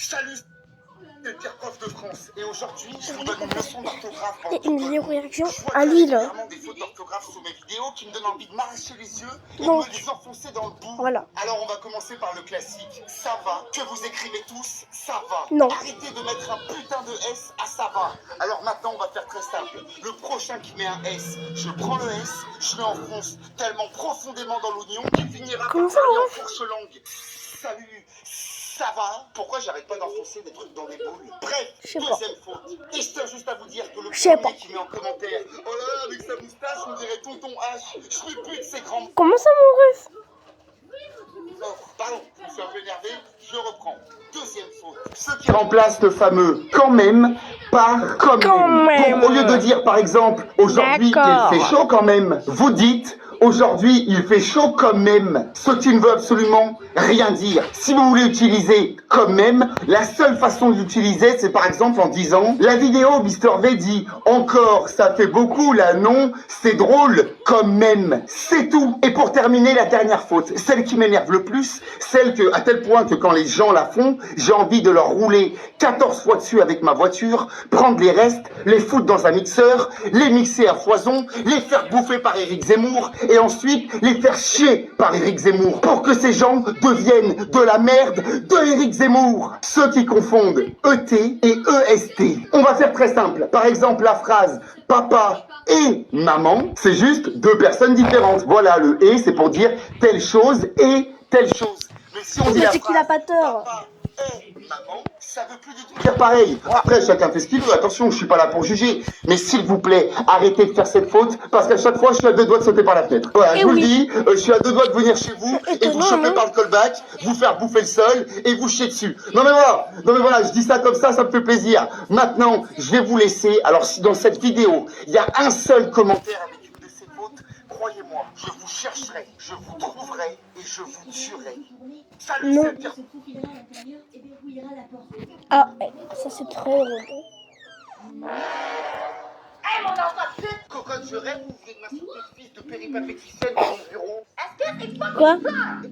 Salut, c'est le pire prof de France. Et aujourd'hui, je vous donne une leçon d'orthographe. Et une vidéo réaction à lui là. Des fautes d'orthographe sous mes vidéos qui me donnent envie de m'arracher les yeux et Donc, de me les enfoncer dans le bout. voilà. Alors on va commencer par le classique. Ça va, que vous écrivez tous, ça va. Non. Arrêtez de mettre un putain de S à ça va. Alors maintenant, on va faire très simple. Le prochain qui met un S, je prends le S, je l'enfonce tellement profondément dans l'oignon qu'il finira par Comment ça, parler en ouais fourche-langue. Salut, ça va? Pourquoi j'arrête pas d'enfoncer des trucs dans les boules? Bref, Je sais pas. deuxième faute. Et je tiens juste à vous dire que le Je sais premier pas. qui met en commentaire « Oh là là, avec sa moustache, on dirait tonton H. Je peux plus de ses grands... » Comment ça, mon ref? Oh, pardon, je suis un peu énervé, je reprends. Deuxième faute. Ceux qui remplacent le fameux « quand même » par « quand même ». Donc, au lieu de dire, par exemple, « aujourd'hui, il fait chaud quand même », vous dites « aujourd'hui, il fait chaud quand même », ce qui ne veut absolument rien dire. Si vous voulez utiliser « quand même », la seule façon d'utiliser, c'est par exemple en disant « la vidéo, Mister V dit « encore, ça fait beaucoup là, non? C'est drôle quand même ». C'est tout. Et pour terminer, la dernière faute, celle qui m'énerve le plus, celle que, à tel point que quand les gens la font, j'ai envie de leur rouler 14 fois dessus avec ma voiture, prendre les restes, les foutre dans un mixeur, les mixer à foison, les faire bouffer par Éric Zemmour et ensuite les faire chier par Éric Zemmour pour que ces gens deviennent de la merde de Éric Zemmour. Ceux qui confondent ET et EST. On va faire très simple. Par exemple, la phrase papa et maman, c'est juste deux personnes différentes. Voilà, le et, c'est pour dire telle chose et telle chose. Mais si on dit la C'est qu'il a pas tort. papa et maman, ça veut plus du tout dire pareil. Après, chacun fait ce qu'il veut. Attention, je suis pas là pour juger. Mais s'il vous plaît, arrêtez de faire cette faute parce qu'à chaque fois, je suis à deux doigts de sauter par la fenêtre. Voilà, je vous le dis, je suis à deux doigts de venir chez vous et vous choper par le callback, vous faire bouffer le sol et vous chier dessus. Non mais voilà, je dis ça comme ça me fait plaisir. Maintenant, je vais vous laisser. Alors, si dans cette vidéo, il y a un seul commentaire avec une de ces fautes, croyez-moi, je vous chercherai, je vous trouverai et je vous tuerai. Salut, Non. c'est le pire. Ah, ça c'est très drôle. Hey, mon enfant de pute! Cocotte, je rêve, vous venez de m'insulter ce fils de péripapéticienne dans mon bureau. Est-ce que c'est pas Quoi?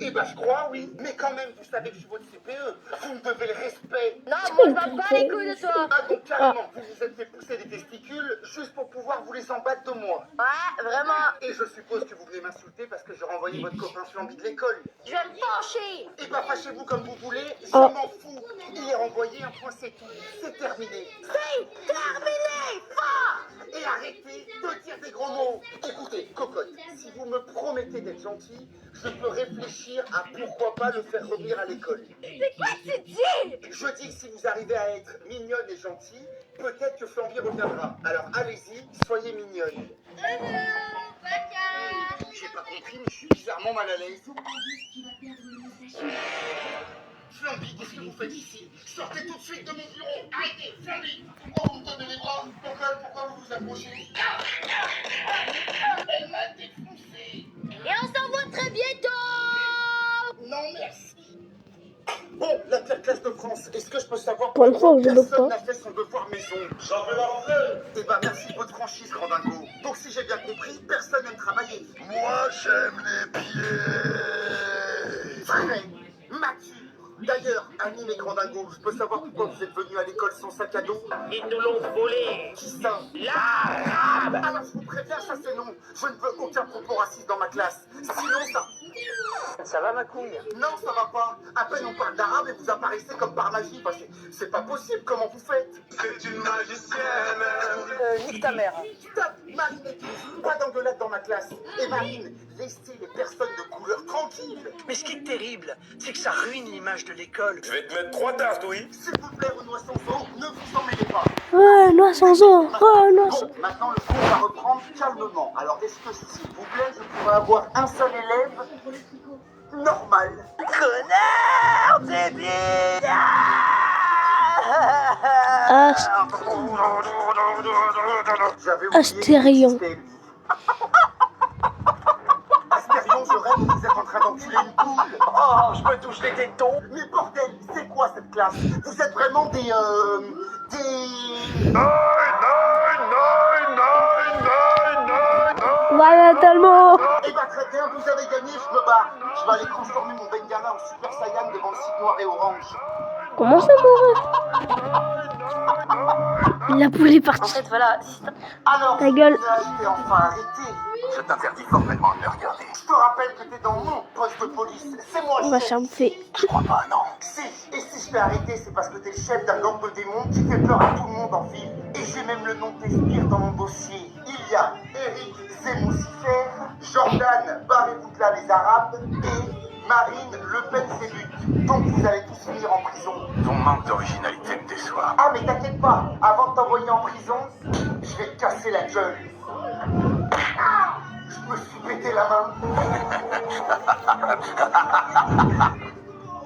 Eh ben, je crois, oui. Mais quand même, vous savez que je suis votre CPE. Vous me devez le respect. Non, moi je m'en bats les couilles de toi. Ah, donc carrément, vous vous êtes fait pousser des testicules juste pour pouvoir vous les embattre de moi. Ouais, vraiment. Et je suppose que vous venez m'insulter parce que j'ai renvoyé votre copain flambi de l'école. Je vais me fâcher. Eh ben, fâchez-vous comme vous voulez, je m'en fous. Il est renvoyé, un point, c'est tout. C'est terminé. C'est terminé. Fort. Et arrêtez de dire des gros mots. Écoutez, cocotte, si vous me promettez d'être gentil, je peux réfléchir à pourquoi pas le faire revenir à l'école. C'est quoi que tu dis? Je dis que si vous arrivez à être mignonne et gentille, peut-être que Flamby reviendra. Alors allez-y, soyez mignonne. J'ai pas compris, mais je suis bizarrement mal à l'aise. Flamby, qu'est-ce que vous faites ici? Sortez tout de suite de mon bureau. Arrêtez, Flamby. Oh, vous me donnez les bras. Pourquoi vous vous approchez? Elle m'a défoncé. Et on se revoit très bientôt. Non, merci. Bon, la pire classe de France, est-ce que je peux savoir Pour une fois où je bloque personne pas. n'a fait son devoir maison? J'en fais la rentrée. Eh ben merci de votre franchise, grand dingo. Donc si j'ai bien compris, personne n'aime travailler. Moi, j'aime les pieds. Vrai, mature. D'ailleurs, Anime et grand dingo, je peux savoir pourquoi vous êtes venus à l'école sans sac à dos? Ils nous l'ont volé. Qui ça? L'arabe. Alors je vous préviens, ça c'est non. Je ne veux aucun propos raciste dans ma classe. Sinon ça... Ça va ma couille? Non, ça va pas. À peine on parle d'arabe et vous apparaissez comme par magie. Enfin, c'est pas possible, comment vous faites? C'est une magicienne. Nique ta mère. Stop, Marine et tous. Pas d'engueulade dans ma classe. Et Marine, laissez les personnes de couleur tranquilles. Mais ce qui est terrible, c'est que ça ruine l'image de l'école. Je vais te mettre 3 tartes, oui. S'il vous plaît, Renoir Sanson, ne vous en mêlez pas. Ouais, noix sans eau. Ouais, noix sans... Bon, maintenant le cours va reprendre calmement. Alors, est-ce que s'il vous plaît, je pourrais avoir un seul élève normal? Connard, débile. Ah, J'avais oublié Astérion. qu'il existait, lui. Astérion, je rêve que vous êtes en train d'enculer une poule. Oh, je me touche les tétons. Mais bordel, c'est quoi cette classe? Vous êtes vraiment des... voilà tellement. Eh ben très bien, vous avez gagné, je me barre. Je vais aller transformer mon Bengala en Super Saiyan devant le site noir et orange. Comment ça, mon ref? La poule est En partie. fait, voilà. Alors, Ta gueule. je t'ai enfin arrêté. Je t'interdis formellement de me regarder. Je te rappelle que t'es dans mon poste de police. C'est moi On le va chef. se faire bouffer. Je crois pas, non. Si, et si je t'ai arrêté, c'est parce que t'es le chef d'un gang de démons qui fait peur à tout le monde en ville. Et j'ai même le nom de tes sbires dans mon dossier. Il y a Eric Zemoussifer, Jordan Barré-Boutla les Arabes et Marine Le Pen Zébut. Donc vous allez tous finir en prison. Ton manque d'originalité me déçoit. Ah mais t'inquiète pas, avant de t'envoyer en prison, je vais te casser la gueule. Ah, je me suis pété la main.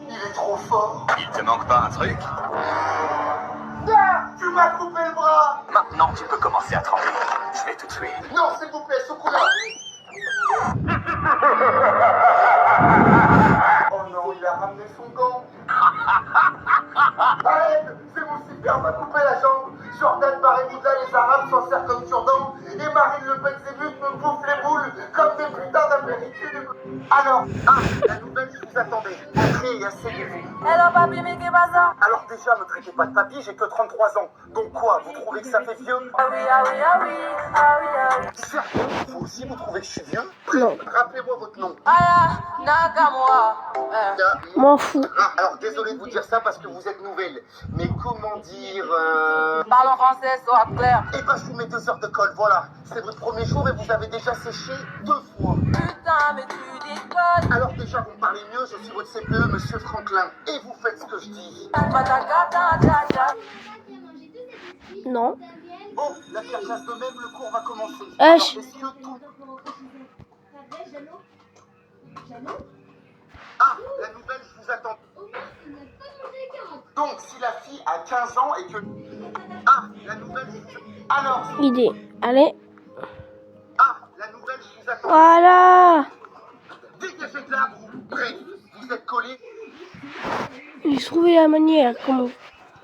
Il est trop fort. Il te manque pas un truc? Ah, tu m'as coupé le bras. Maintenant, tu peux commencer à trembler. Je vais tout tuer. Non, s'il vous plaît, secours-moi. Oh non, il a ramené son gant. Arrête, c'est mon super m'a coupé la jambe. Jordan Barré-Boutla les Arabes s'en sert comme cure-dent. Et Marine Le Pen Zébut me bouffe les boules comme des putains d'apéritifs. Alors, la nouvelle, je vous attendais. Entrez et asseyez-vous. Hello, papi, mais qu'est-ce que ça? Alors déjà, me traitez pas de papy, j'ai que 33 ans. Donc quoi, vous trouvez que ça fait vieux? Ah oui, ah oui, ah oui, ah oui, ah oui. Sérieux, vous aussi vous trouvez que je suis vieux? Non. Rappelez-moi votre nom. Aya, Nakamura. M'en fous. Ah, alors désolé de vous dire ça parce que vous êtes nouvelle. Mais comment dire Parle en français, sois clair. Eh ben je vous mets 2 heures de colle, voilà. C'est votre premier jour et vous avez déjà séché 2 fois. Putain, mais tu déconnes. Alors déjà vous me parlez mieux, je suis votre CPE, monsieur Franklin. Et vous faites ce que je dis. Non. Bon, la classe de même, le cours va commencer. H. Alors, est-ce que tout... Ah, la nouvelle, je vous attends. Donc, si la fille a 15 ans et que... Ah, la nouvelle, alors... Idée. Allez. Ah, la nouvelle, je vous attends. Voilà. Dégagez de là, bref, vous êtes collés. J'ai trouvé la manière. Comment?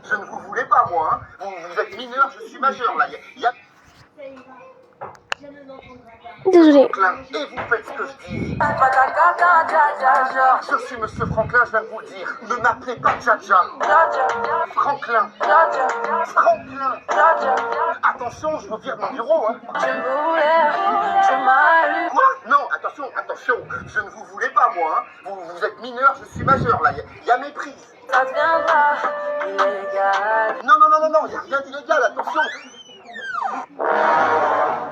Je ne vous voulais pas, moi, hein. Vous êtes mineur, je suis majeur, là. Il y a... Désolé. Franklin, et vous faites ce que je dis. Je suis monsieur Franklin, je viens de vous le dire. Ne m'appelez pas Jaja. Franklin. Franklin. Attention, je vous vire de mon bureau, hein. Quoi? Non, attention, attention. Je ne vous voulais pas, moi, hein. Vous êtes mineur, je suis majeur, là. Il y a méprise. Ça deviendra illégal. Non, il n'y a rien d'illégal, attention.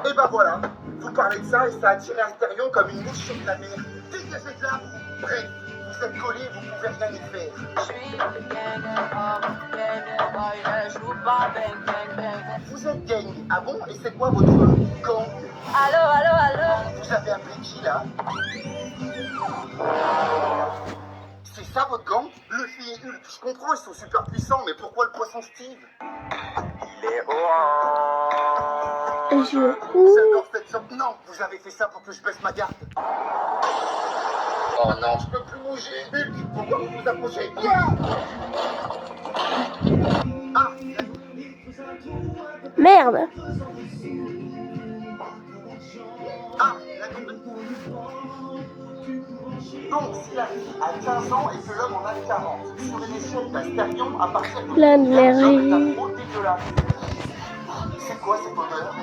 Et ben voilà, vous parlez de ça et ça a tiré Astérion comme une mouche sur la mer. Dégagez de là, bref, vous êtes collés, vous pouvez rien y faire. Je suis boy, je joue pas bang bang bang. Vous êtes gang, ah bon? Et c'est quoi votre gang? Allô. Vous avez appelé qui là? C'est ça votre gang? Le fille Hulk, je comprends, ils sont super puissants, mais pourquoi le poisson Steve? Il est orange. Et je... J'adore cette sorte. Non, vous avez fait ça pour que je baisse ma garde. Oh non, je peux plus bouger. Hulk, pourquoi vous vous approchez? Ah, Merde. la nouvelle. Donc, si la fille a 15 ans et que l'homme en a 40, sur une échelle d'Astérion, à partir de Plein de 15 hommes est un mairie. gros dégueulasse. C'est quoi cette odeur?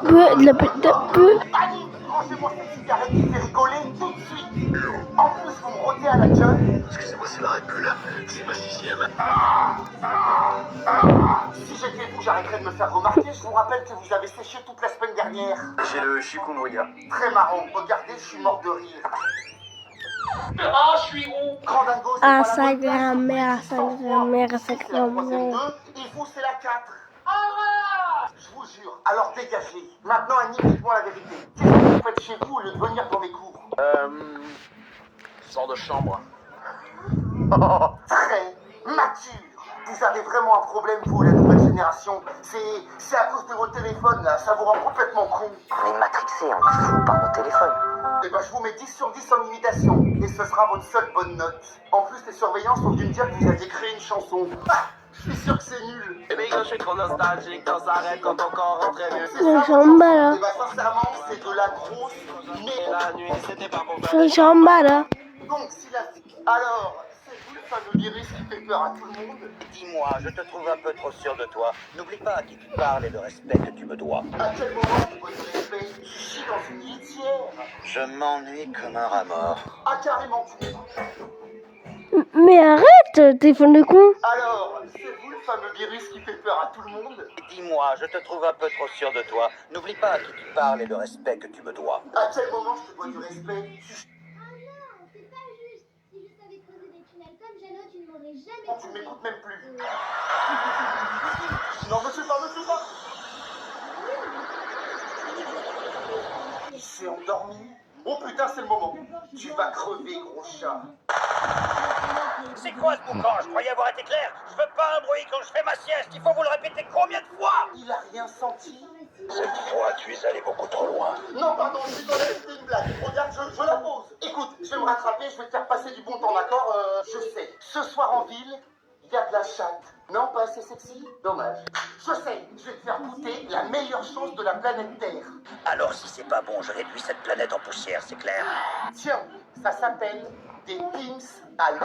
De la putain. Panique! Rangez-moi cette cigarette qui fait rigoler tout de suite! En plus, vous me rôtez à la gueule! Excusez-moi, c'est la Red Bull. C'est ma 6e. Si j'étais vous, j'arrêterais de me faire remarquer. Je vous rappelle que vous avez séché toute la semaine dernière. J'ai le chikungunya. Très marrant. Regardez, je suis mort de rire. Ah, je suis où? Grand dingo, c'est Ah, pas la sa bonne place. grand-mère, sa grand-mère, sa C'est la troisième grand-mère. 2 et vous, c'est la 4. Je vous jure. Alors dégagez. Maintenant, Annie, dites-moi la vérité. Qu'est-ce que vous faites chez vous au lieu de venir dans mes cours? Sors de chambre. Très mature. Vous avez vraiment un problème, vous, la nouvelle génération. C'est à cause de vos téléphones, là. Ça vous rend complètement con. On est matrixé, on est fou par mon téléphone. Eh ben, je vous mets 10 sur 10 en imitation. Et ce sera votre seule bonne note. En plus, les surveillants sont venus me dire que vous aviez créé une chanson. Ah, je suis sûr que c'est nul. Eh bien, je suis trop nostalgique quand ça arrête, quand ton corps rentrait mieux. C'est Le ça, votre jambes, chanson. là. Eh ben, sincèrement, c'est de la grosse Et merde. la nuit, c'était pas pour C'est un jambes, là. Donc, si la... Alors, C'est vous le fameux virus qui fait peur à tout le monde? Dis-moi, je te trouve un peu trop sûr de toi. N'oublie pas à qui tu parles et le respect que tu me dois. À quel moment je dois du respect? Je suis dans une litière. Je m'ennuie comme un rat mort. Ah, carrément. Mais arrête, téléphone de con. Alors, c'est vous le fameux virus qui fait peur à tout le monde? Dis-moi, je te trouve un peu trop sûr de toi. N'oublie pas à qui tu parles et le respect que tu me dois. À quel moment je te dois du respect? Ah non, c'est pas juste. Si je savais creuser des tunnels comme Jeannot, tu ne m'aurais jamais Non, tu ne m'écoutes même plus. Non, monsieur pas, monsieur pas. Il s'est endormi. Oh putain, c'est le moment. Tu vas crever, gros chat. C'est quoi ce boucan? Je croyais avoir été clair. Je veux pas un bruit quand je fais ma sieste. Il faut vous le répéter combien de fois? Il a rien senti. Cette fois, tu es allé beaucoup trop loin. Non, pardon, je rigolais, c'était une blague. Regarde, je la pose. Écoute, je vais me rattraper, je vais te faire passer du bon temps, d'accord? Je sais. Ce soir en ville, il y a de la chatte. Non, pas assez sexy? Dommage. Je sais, je vais te faire goûter la meilleure chose de la planète Terre. Alors, si c'est pas bon, je réduis cette planète en poussière, c'est clair? Tiens, ça s'appelle des Pim's à l'eau.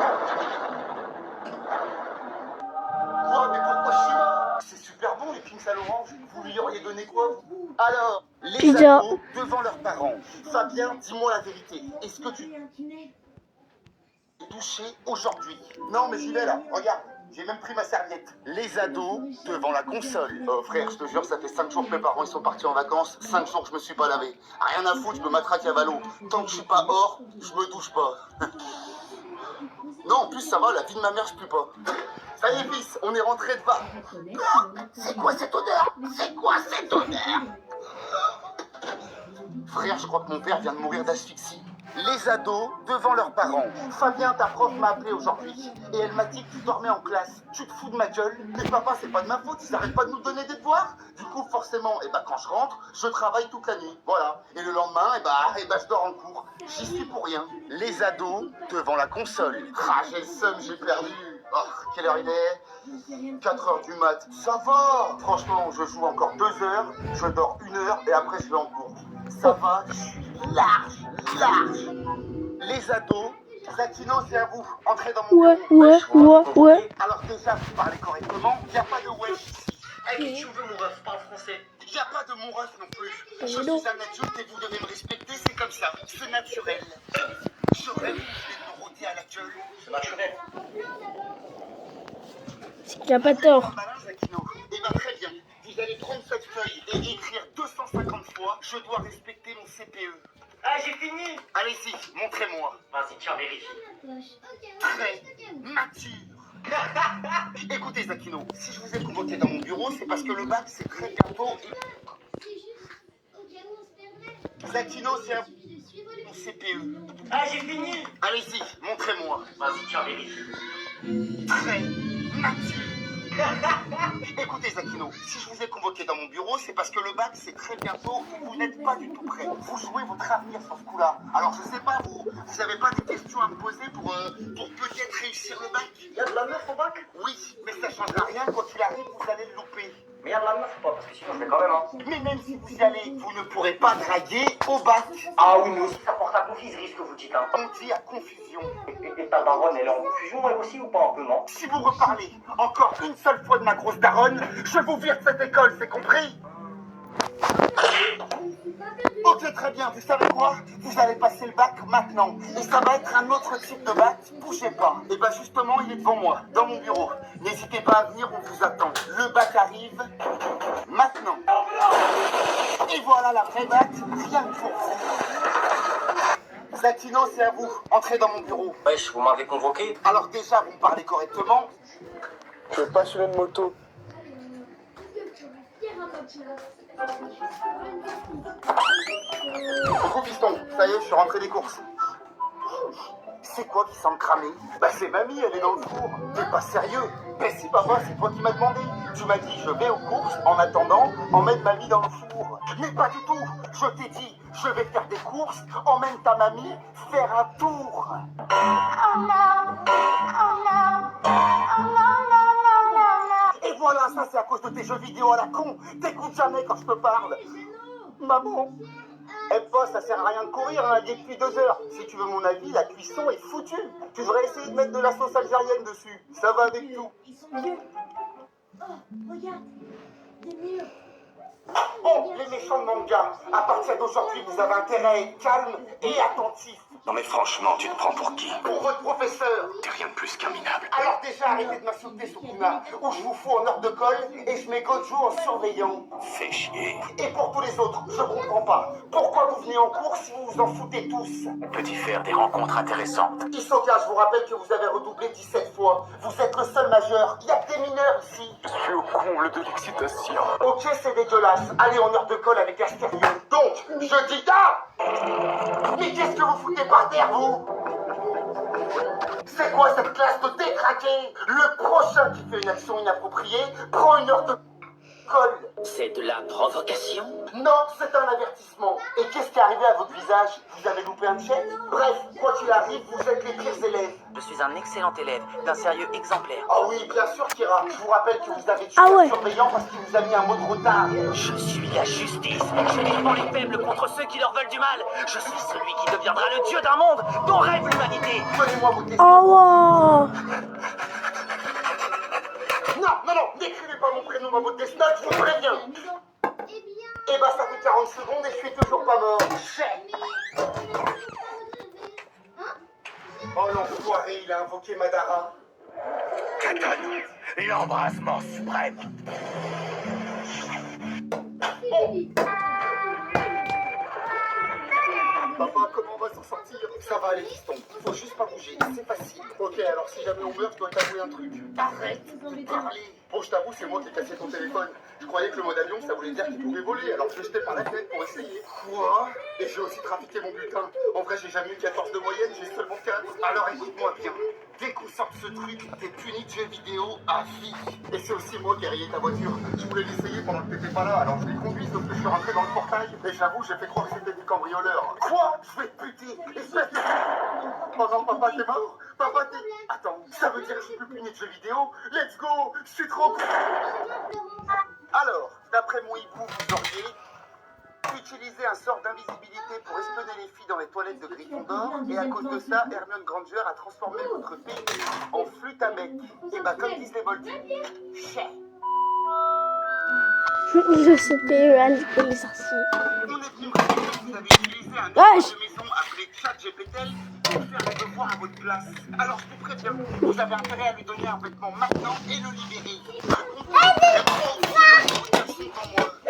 Quoi, mais pourquoi je suis là? C'est super bon les Pim's à l'orange. Vous lui auriez donné quoi, vous? Alors, les Pizza. ados devant leurs parents. Fabien, dis-moi la vérité. Est-ce que tu es touché aujourd'hui? Non, mais j'y vais là, regarde. J'ai même pris ma serviette. Les ados devant la console. Oh frère, je te jure, ça fait 5 jours que mes parents ils sont partis en vacances. 5 jours que je me suis pas lavé. Rien à foutre, je me matraque à valo. Tant que je suis pas hors, je me douche pas. Non, en plus ça va, la vie de ma mère, je pue pas. Ça y est fils, on est rentré de bas. C'est quoi cette odeur? C'est quoi cette odeur? Frère, je crois que mon père vient de mourir d'asphyxie. Les ados devant leurs parents. Fabien, ta prof m'a appelé aujourd'hui et elle m'a dit que tu dormais en classe. Tu te fous de ma gueule? Mais papa, c'est pas de ma faute, ils arrêtent pas de nous donner des devoirs. Du coup, forcément, quand je rentre, je travaille toute la nuit. Voilà. Et le lendemain, je dors en cours. J'y suis pour rien. Les ados devant la console. Ah, j'ai le seum, j'ai perdu. Oh, quelle heure il est? 4 heures du mat. Ça va. Franchement, je joue encore 2 heures, je dors 1 heure et après je vais en cours. Ça va, je suis large. Les ados, Zakino, c'est à vous. Entrez dans mon bureau. Ouais. Alors déjà, vous parlez correctement, il n'y a pas de wesh ici. Hey, tu veux mon ref, parle français. Il n'y a pas de mon ref non plus. Je suis un adulte et vous devez me respecter, c'est comme ça. C'est naturel. J'aurais voulu me rôter à la gueule. C'est naturel. Il a pas tort. Malin, Zakino. Très bien. Vous allez prendre cette feuille et écrire 250 fois. Je dois respecter mon CPE. Ah, j'ai fini. Allez-y, montrez-moi. Vas-y, tiens, vérifie. Très mature. Écoutez, Zakino, si je vous ai convoqué dans mon bureau, c'est parce que le bac, c'est très bientôt. C'est juste au cas où on se perdrait. Zakino, c'est un Il suffit de suivre le CPE. Ah, j'ai fini. Allez-y, montrez-moi. Vas-y, tiens, vérifie. Très mature. Écoutez, Zakino, si je vous ai convoqué dans mon bureau, c'est parce que le bac, c'est très bientôt et vous n'êtes pas du tout prêt. Vous jouez votre avenir sur ce coup-là. Alors, je sais pas, vous n'avez pas des questions à me poser pour peut-être réussir le bac? Il y a de la meuf au bac? Oui, mais ça changera rien. Quand il arrive, vous allez le louper. Mais il y a de la meuf ou pas? Parce que sinon, je vais quand même, hein. Mais même si vous y allez, vous ne pourrez pas draguer au bac. Ah oui, mais aussi, ça porte à confiserie, ce que vous dites, hein. On dit à confusion. Et ta daronne, elle est en confusion, elle aussi, ou pas un peu, non? Si vous reparlez encore une seule fois de ma grosse daronne, je vous vire de cette école, c'est compris? Ok, très bien, vous savez quoi? Vous allez passer le bac maintenant. Et ça va être un autre type de bac, bougez pas. Et justement, il est devant moi, dans mon bureau. N'hésitez pas à venir, on vous attend. Le bac arrive maintenant. Et voilà la vraie bac, rien que pour vous. Zakino, c'est à vous. Entrez dans mon bureau. Wesh, vous m'avez convoqué? Alors déjà, vous me parlez correctement. Je veux pas sur une moto. Gros piston, ça y est, je suis rentré des courses. C'est quoi qui semble cramer? C'est mamie, elle est dans le four. T'es pas sérieux? Si papa, c'est toi qui m'as demandé. Tu m'as dit, je vais aux courses, en attendant, emmène mamie dans le four. Mais pas du tout. Je t'ai dit, je vais faire des courses, emmène ta mamie faire un tour. Et voilà, ça c'est à cause de tes jeux vidéo à la con. T'écoutes jamais quand je te parle. Maman, Eh pas, ça sert à rien de courir, hein, elle est depuis 2 heures. Si tu veux mon avis, la cuisson est foutue. Tu devrais essayer de mettre de la sauce algérienne dessus. Ça va avec tout. Ils sont mieux. Oh, regarde. Des murs. Bon, les méchants de manga, à partir d'aujourd'hui, vous avez intérêt à être calme et attentif. Non mais franchement, tu te prends pour qui? Pour votre professeur. T'es rien de plus qu'un minable. Alors déjà, arrêtez de m'insulter, Sukuna, ou je vous fous en heure de colle et je mets Gojo en surveillant. Fais chier. Et pour tous les autres, je comprends pas. Pourquoi vous venez en cours si vous vous en foutez tous? On peut y faire des rencontres intéressantes. Hisoka, je vous rappelle que vous avez redoublé 17 fois. Vous êtes le seul majeur. Il y a que des mineurs ici. Je suis au comble de l'excitation. Ok, c'est dégueulasse. Allez en heure de colle avec Asterion. Donc, je dis da. Mais qu'est-ce que vous foutez par terre, vous? C'est quoi cette classe de détraqués? Le prochain qui fait une action inappropriée prend une heure de colle. C'est de la provocation? Non, c'est un avertissement. Et qu'est-ce qui est arrivé à votre visage? Vous avez loupé un check? Bref, quoi qu'il arrive, vous êtes les pires élèves. Je suis un excellent élève, d'un sérieux exemplaire. Ah oui, bien sûr, Kira. Je vous rappelle que vous avez tué Ah ouais. un surveillant parce qu'il vous a mis un mot de retard. Je suis la justice. Je défends les faibles contre ceux qui leur veulent du mal. Je suis celui qui deviendra le dieu d'un monde dont rêve l'humanité. Donnez-moi vos tests. Oh wow. Non, n'écrivez pas mon prénom dans votre test note, je vous préviens. Eh bien. Eh ben, ça fait 40 secondes et je suis toujours pas mort. Mais. Hein? Oh l'enfoiré, il a invoqué Madara. Katana, l'embrassement suprême. Papa, comment on va s'en sortir? Ça va aller, fiston. Faut juste pas bouger, c'est facile. Ok, alors si jamais on meurt, je dois t'avouer un truc. Arrête de parler. Bon, je t'avoue, c'est moi qui ai cassé ton téléphone. Je croyais que le mode avion, ça voulait dire qu'il pouvait voler, alors je l'ai jeté par la fenêtre pour essayer. Quoi? Et j'ai aussi trafiqué mon bulletin. En vrai, j'ai jamais eu 14 de moyenne, j'ai seulement 4. Alors écoute-moi bien. Dès qu'on sort ce truc, t'es puni de jeux vidéo à vie. Et c'est aussi moi qui ai rayé ta voiture. Je voulais l'essayer pendant que t'étais pas là, alors je l'ai conduit, sauf que je suis rentré dans le portail. Et j'avoue, j'ai fait croire que c'était des cambrioleurs. Quoi? Je vais te buter. Espèce de... Oh non, papa, t'es mort? Papa, t'es... Attends, ça veut dire que je suis plus puni de jeux vidéo? Let's go! Je suis trop cool. Alors, d'après mon hibou, vous auriez utilisé un sort d'invisibilité pour espionner les filles dans les toilettes de Gryffondor, et à cause de ça, Hermione Granger a transformé votre pays en flûte à bec. Et bah, comme disent les Moldus, chais. Le CPE et les sorciers. On est venu me rappeler que vous avez utilisé un outil de maison appelé ChatGPT pour faire les devoirs à votre place. Alors je vous préviens, vous avez intérêt à lui donner un vêtement maintenant et le libérer. Par contre,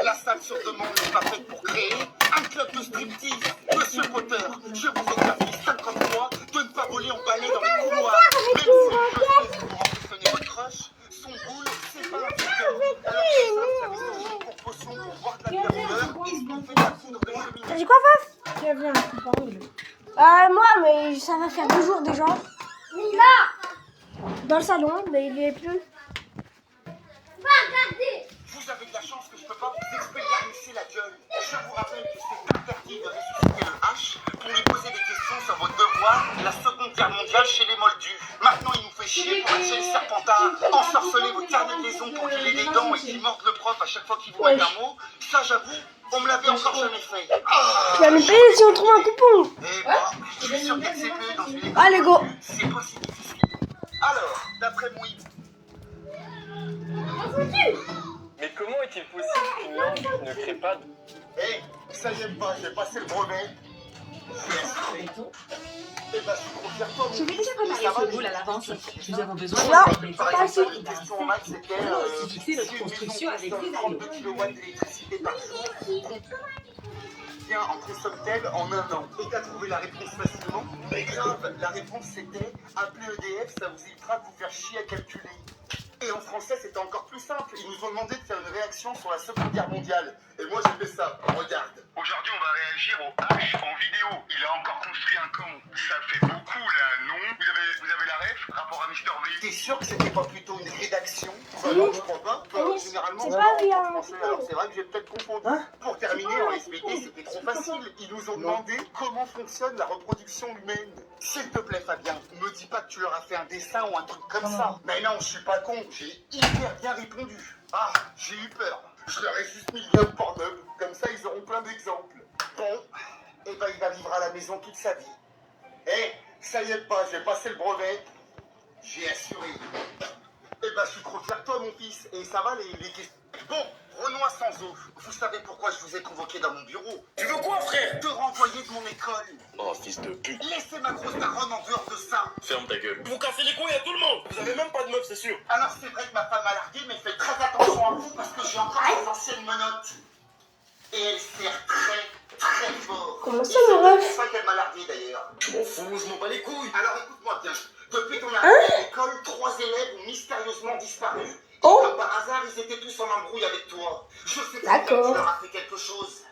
la salle sur demande n'est pas faite pour créer un club de striptease. Monsieur Potter, je vous ai permis 50 mois de ne pas voler en balai dans les couloirs. Même si je fais pour impressionner votre crush, son boule, c'est pas un truc. Alors ça, vous avez sorti pour potion pour voir de la bière et ce qu'on fait de la poudre de cheminée. T'as dit quoi, Faf? Moi, mais ça va faire 2 jours déjà. Dans le salon, mais il est plus. Va regarder. Vous avez de la chance que je peux pas vous expédier la gueule. Je vous rappelle que c'est interdit de ressusciter le H pour lui poser des questions sur votre devoir, la Seconde Guerre mondiale chez les Moldus. Maintenant, il nous fait chier pour être chez le Serpentard, ensorceler votre carnet de liaison pour qu'il ait des dents et qu'il morde le prof à chaque fois qu'il vous met un mot. Ça, j'avoue, on me l'avait encore jamais fait. Tu vas nous payer si on trouve un coupon. Et moi, je suis sûr qu'être CPE dans une école Allez, go. c'est pas si difficile. Alors, d'après mon hibou, Mais comment est-il possible qu'une langue ne crée pas de... hey, ça y est pas, j'ai passé le brevet. Eh ben, je suis trop fier de toi, mon Je vais déjà préparer ce boule à l'avance. Nous avons besoin Non. de Par exemple, une question en maths, c'était fixer notre construction avec des allumes. 32 kW d'électricité par jour. Bien, en consomme-t-elle en un an? Et t'as trouvé la réponse facilement? Mais grave, la réponse c'était appeler EDF, ça vous évitera de vous faire chier à calculer. Et en français, c'était encore plus simple. Ils nous ont demandé de faire une réaction sur la Seconde Guerre mondiale. Et moi, j'ai fait ça. Regarde. Aujourd'hui, on va réagir au H en vidéo. Il a encore construit un camp. Ça fait beaucoup, là, non? Vous avez la ref? Rapport à Mr. V? T'es sûr que c'était pas plutôt une rédaction? Bah non, je crois pas. Généralement, c'est je pas pense rien. en français. Alors c'est vrai que j'ai peut-être confondu. Pour terminer, en SVT, c'était trop facile. Ils nous ont demandé comment fonctionne la reproduction humaine. S'il te plaît, Fabien, me dis pas que tu leur as fait un dessin ou un truc comme ça. Mais non, je suis pas con. J'ai hyper bien répondu. Ah, j'ai eu peur. Je leur ai juste mis le lien de Pornhub. Comme ça, ils auront plein d'exemples. Bon, et ben il va vivre à la maison toute sa vie. Eh, ça y est pas, j'ai passé le brevet. J'ai assuré. Eh ben, je suis trop fier de toi, mon fils. Et ça va, les questions. Bon, Renoir sans eau. Vous savez pourquoi je vous ai convoqué dans mon bureau? Tu veux quoi, frère? Te renvoyer de mon école. Oh, fils de pute. Laissez ma grosse daronne en dehors de ça. Ferme ta gueule. Vous cassez les couilles à tout le monde. Vous avez même pas de meuf, c'est sûr. Alors, c'est vrai que ma femme a largué, mais faites très attention à vous parce que j'ai encore les anciennes menottes. Et elle sert très, très fort. Comment ça, Et c'est mon peut-être ref? pour ça qu'elle m'a largué, d'ailleurs. Je m'en fous, je m'en bats les couilles. Alors, écoute-moi bien. Depuis ton arrivée à l'école, 3 élèves ont mystérieusement disparu. Oh. Comme par hasard, ils étaient tous en embrouille avec toi. Je sais que D'accord. tu leur as fait quelque chose.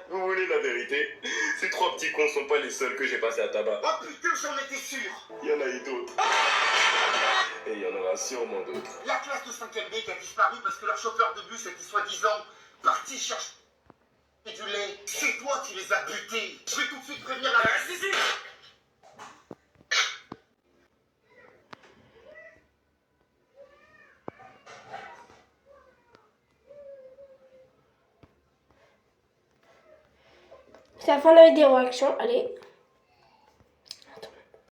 Vous voulez la vérité? Ces 3 petits cons sont pas les seuls que j'ai passé à tabac. Oh putain, j'en étais sûr. Il y en a eu d'autres. Et il y en aura sûrement d'autres. La classe de 5e B qui a disparu parce que leur chauffeur de bus était soi-disant parti chercher du lait. C'est toi qui les as butés. Je vais tout de suite prévenir la... Si. C'est la fin de la vidéo, action, allez.